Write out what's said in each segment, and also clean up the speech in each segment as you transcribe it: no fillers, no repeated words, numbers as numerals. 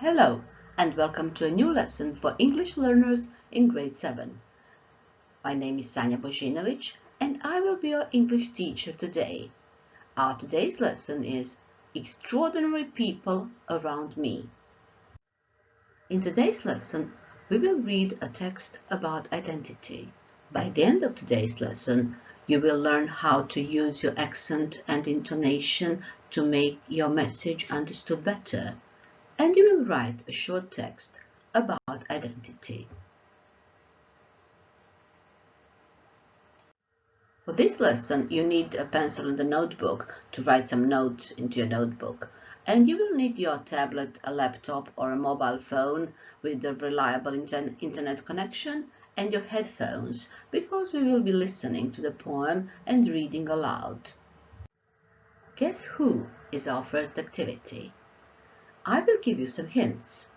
Hello, and welcome to a new lesson for English learners in grade 7. My name is Sanja Božinović, and I will be your English teacher today. Our today's lesson is Extraordinary People Around Me. In today's lesson, we will read a text about identity. By the end of today's lesson, you will learn how to use your accent and intonation to make your message understood better. And you will write a short text about identity. For this lesson, you need a pencil and a notebook to write some notes into your notebook. And you will need your tablet, a laptop, or a mobile phone with a reliable internet connection and your headphones, because we will be listening to the poem and reading aloud. Guess who is our first activity? I will give you some hints,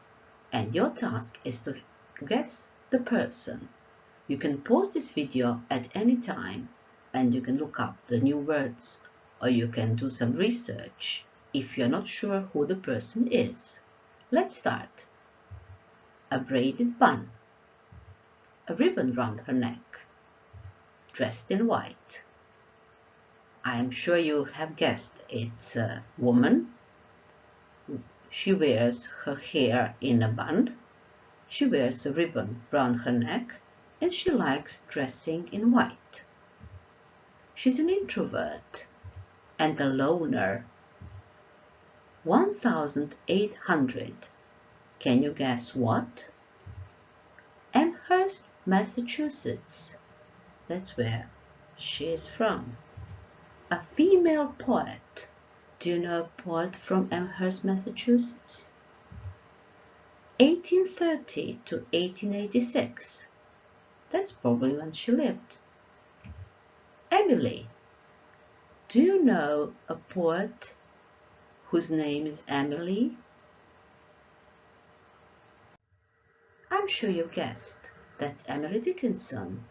and your task is to guess the person. You can pause this video at any time, and you can look up the new words, or you can do some research if you're not sure who the person is. Let's start. A braided bun, a ribbon round her neck, dressed in white. I am sure you have guessed it's a woman. She wears her hair in a bun, she wears a ribbon round her neck, and she likes dressing in white. She's an introvert and a loner. 1800. Can you guess what? Amherst, Massachusetts. That's where she is from. A female poet. Do you know a poet from Amherst, Massachusetts? 1830 to 1886. That's probably when she lived. Emily. Do you know a poet whose name is Emily? I'm sure you guessed. That's Emily Dickinson.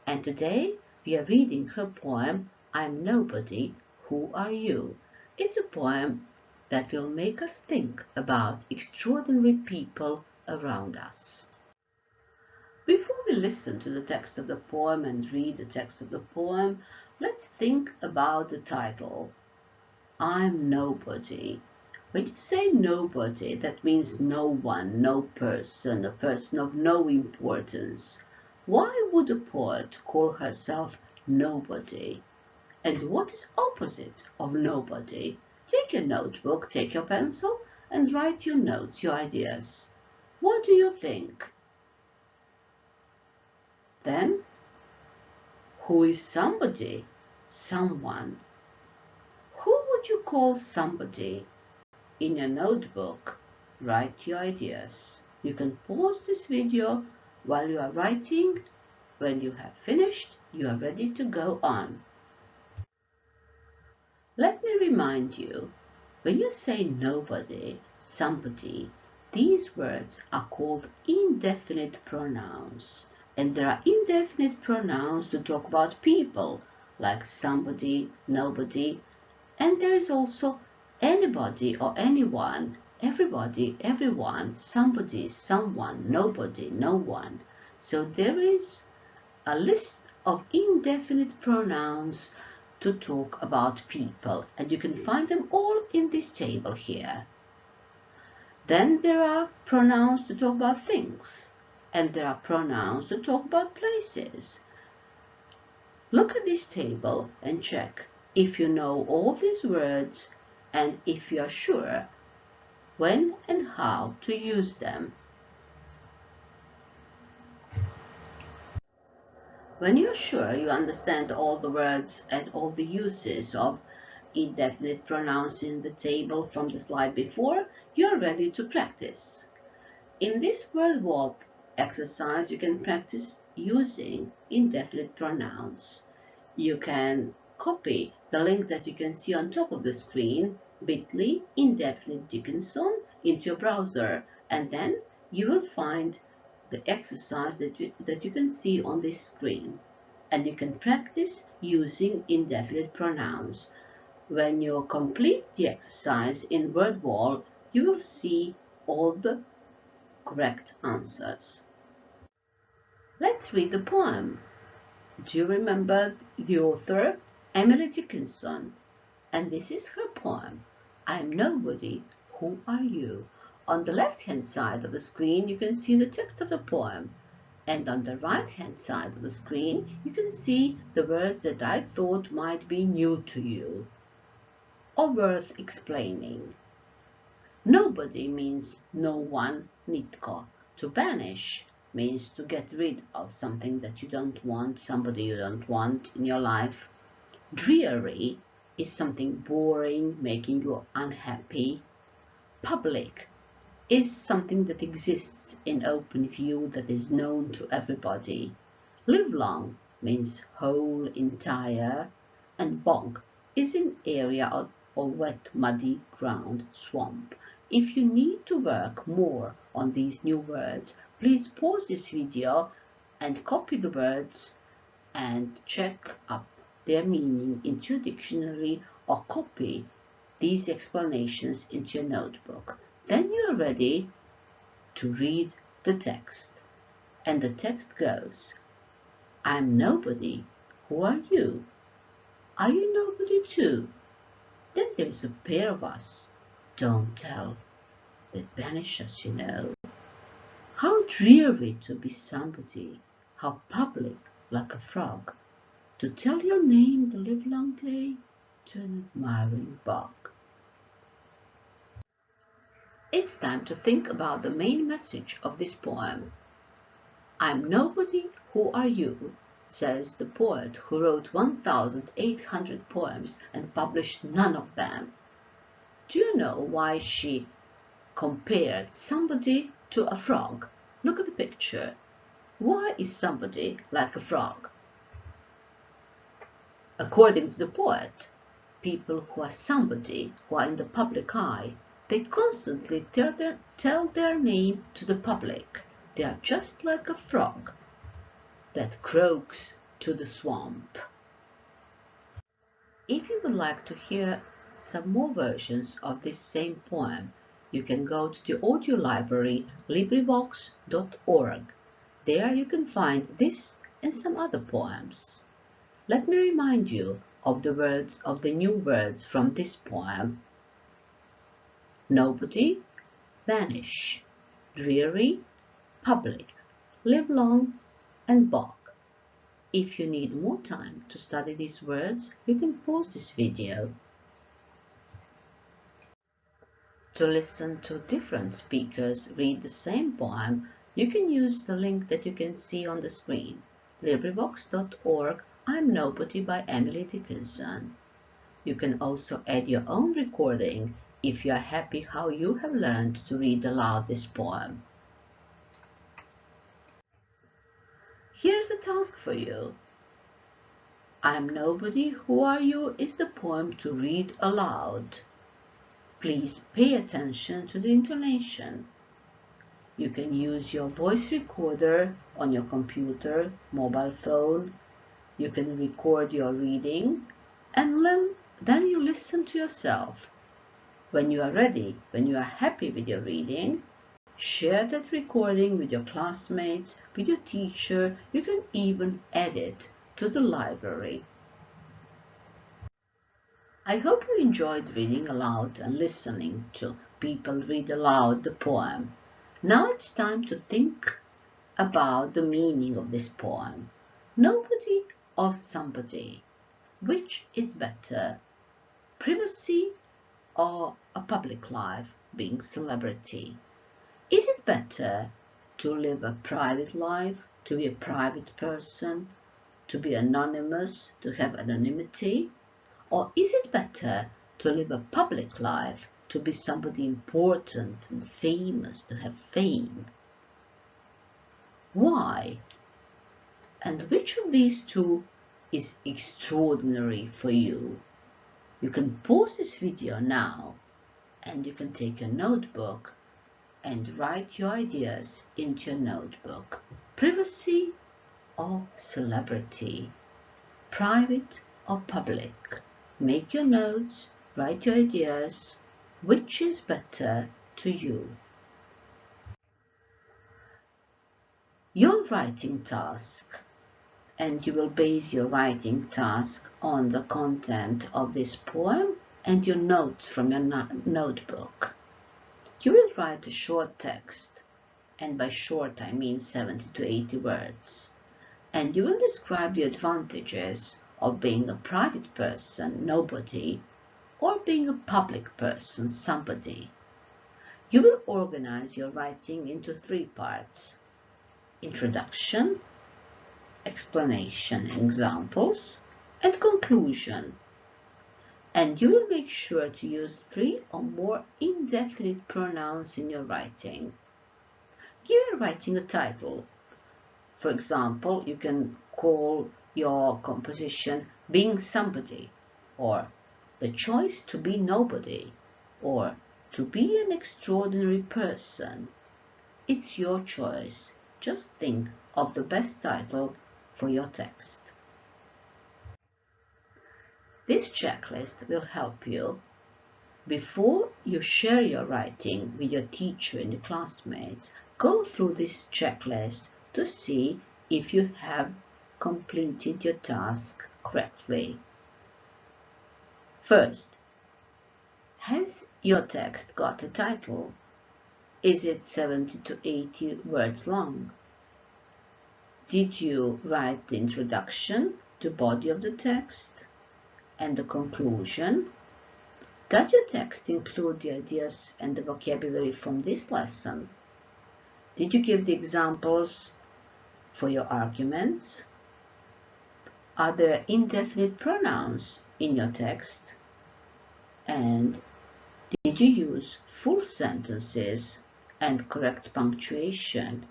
And today we are reading her poem, I'm Nobody, Who Are You? It's a poem that will make us think about extraordinary people around us. Before we listen to the text of the poem and read the text of the poem, let's think about the title. I'm Nobody. When you say nobody, that means no one, no person, a person of no importance. Why would a poet call herself Nobody? And what is opposite of nobody? Take your notebook, take your pencil, and write your notes, your ideas. What do you think? Then, who is somebody? Someone. Who would you call somebody? In your notebook, write your ideas. You can pause this video while you are writing. When you have finished, you are ready to go on. Let me remind you, when you say nobody, somebody, these words are called indefinite pronouns. And there are indefinite pronouns to talk about people, like somebody, nobody. And there is also anybody or anyone, everybody, everyone, somebody, someone, nobody, no one. So there is a list of indefinite pronouns to talk about people, and you can find them all in this table here. Then there are pronouns to talk about things, and there are pronouns to talk about places. Look at this table and check if you know all these words and if you are sure when and how to use them. When you're sure you understand all the words and all the uses of indefinite pronouns in the table from the slide before, you're ready to practice. In this word wall exercise, you can practice using indefinite pronouns. You can copy the link that you can see on top of the screen, bit.ly indefinite Dickinson, into your browser, and then you will find the exercise that you can see on this screen, and you can practice using indefinite pronouns. When you complete the exercise in word wall, you will see all the correct answers. Let's read the poem. Do you remember the author? Emily Dickinson. And this is her poem, I'm Nobody, Who Are You? On the left-hand side of the screen, you can see the text of the poem. And on the right-hand side of the screen, you can see the words that I thought might be new to you or worth explaining. Nobody means no one, nitko. To banish means to get rid of something that you don't want, somebody you don't want in your life. Dreary is something boring, making you unhappy. Public is something that exists in open view, that is known to everybody. Live long means whole, entire, and bog is an area or wet, muddy ground, swamp. If you need to work more on these new words, please pause this video and copy the words and check up their meaning into your dictionary or copy these explanations into your notebook. Then you are ready to read the text. And the text goes, I'm nobody. Who are you? Are you nobody too? Then there's a pair of us. Don't tell. That banish us, you know. How dreary to be somebody. How public, like a frog. To tell your name the livelong day to an admiring bog. It's time to think about the main message of this poem. I'm nobody, who are you? Says the poet who wrote 1,800 poems and published none of them. Do you know why she compared somebody to a frog? Look at the picture. Why is somebody like a frog? According to the poet, people who are somebody, who are in the public eye, they constantly tell their name to the public. They are just like a frog that croaks to the swamp. If you would like to hear some more versions of this same poem, you can go to the audio library LibriVox.org. There you can find this and some other poems. Let me remind you of the words of the new words from this poem. Nobody, vanish, dreary, public, live long, and bog. If you need more time to study these words, you can pause this video. To listen to different speakers read the same poem, you can use the link that you can see on the screen. LibriVox.org, I'm Nobody by Emily Dickinson. You can also add your own recording if you are happy how you have learned to read aloud this poem. Here's a task for you. I'm Nobody, Who Are You is the poem to read aloud. Please pay attention to the intonation. You can use your voice recorder on your computer, mobile phone. You can record your reading and then you listen to yourself. When you are ready, when you are happy with your reading, share that recording with your classmates, with your teacher. You can even add it to the library. I hope you enjoyed reading aloud and listening to people read aloud the poem. Now it's time to think about the meaning of this poem. Nobody or somebody? Which is better? Privacy or a public life, being celebrity? Is it better to live a private life, to be a private person, to be anonymous, to have anonymity? Or is it better to live a public life, to be somebody important and famous, to have fame? Why? And which of these two is extraordinary for you? You can pause this video now and you can take a notebook and write your ideas into your notebook. Privacy or celebrity? Private or public? Make your notes, write your ideas. Which is better to you? your writing task, and you will base your writing task on the content of this poem and your notes from your notebook. You will write a short text, and by short I mean 70 to 80 words, and you will describe the advantages of being a private person, nobody, or being a public person, somebody. You will organize your writing into 3 parts: introduction, explanation and examples, and conclusion. And you will make sure to use 3 or more indefinite pronouns in your writing. Give your writing a title. For example, you can call your composition Being Somebody, or The Choice to Be Nobody, or To Be an Extraordinary Person. It's your choice. Just think of the best title for your text. This checklist will help you before you share your writing with your teacher and the classmates. Go through this checklist to see if you have completed your task correctly. First, has your text got a title? Is it 70 to 80 words long? Did you write the introduction, the body of the text, and the conclusion? Does your text include the ideas and the vocabulary from this lesson? Did you give the examples for your arguments? Are there indefinite pronouns in your text? And did you use full sentences and correct punctuation?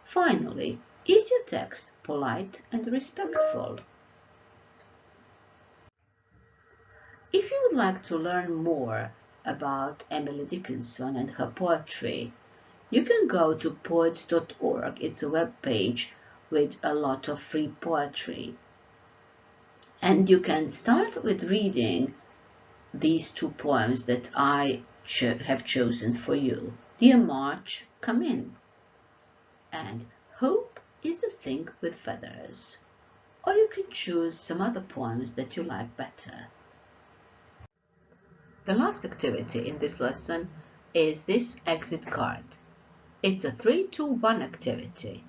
Finally, is your text polite and respectful? If you would like to learn more about Emily Dickinson and her poetry, you can go to poets.org. It's a web page with a lot of free poetry. And you can start with reading these 2 poems that I have chosen for you. Dear March, Come In, and Hope is the Thing with Feathers. Or you can choose some other poems that you like better. The last activity in this lesson is this exit card. It's a 3-2-1 activity.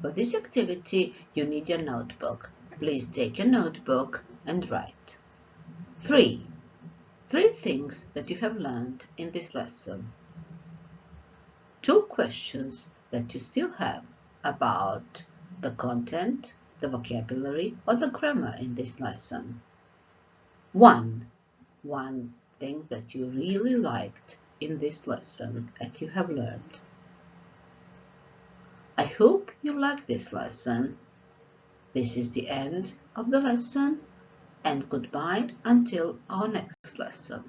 For this activity, you need your notebook. Please take your notebook and write. 3 things that you have learned in this lesson. 2 questions that you still have about the content, the vocabulary, or the grammar in this lesson. 1 thing that you really liked in this lesson that you have learned. I hope you like this lesson. This is the end of the lesson, and goodbye until our next lesson.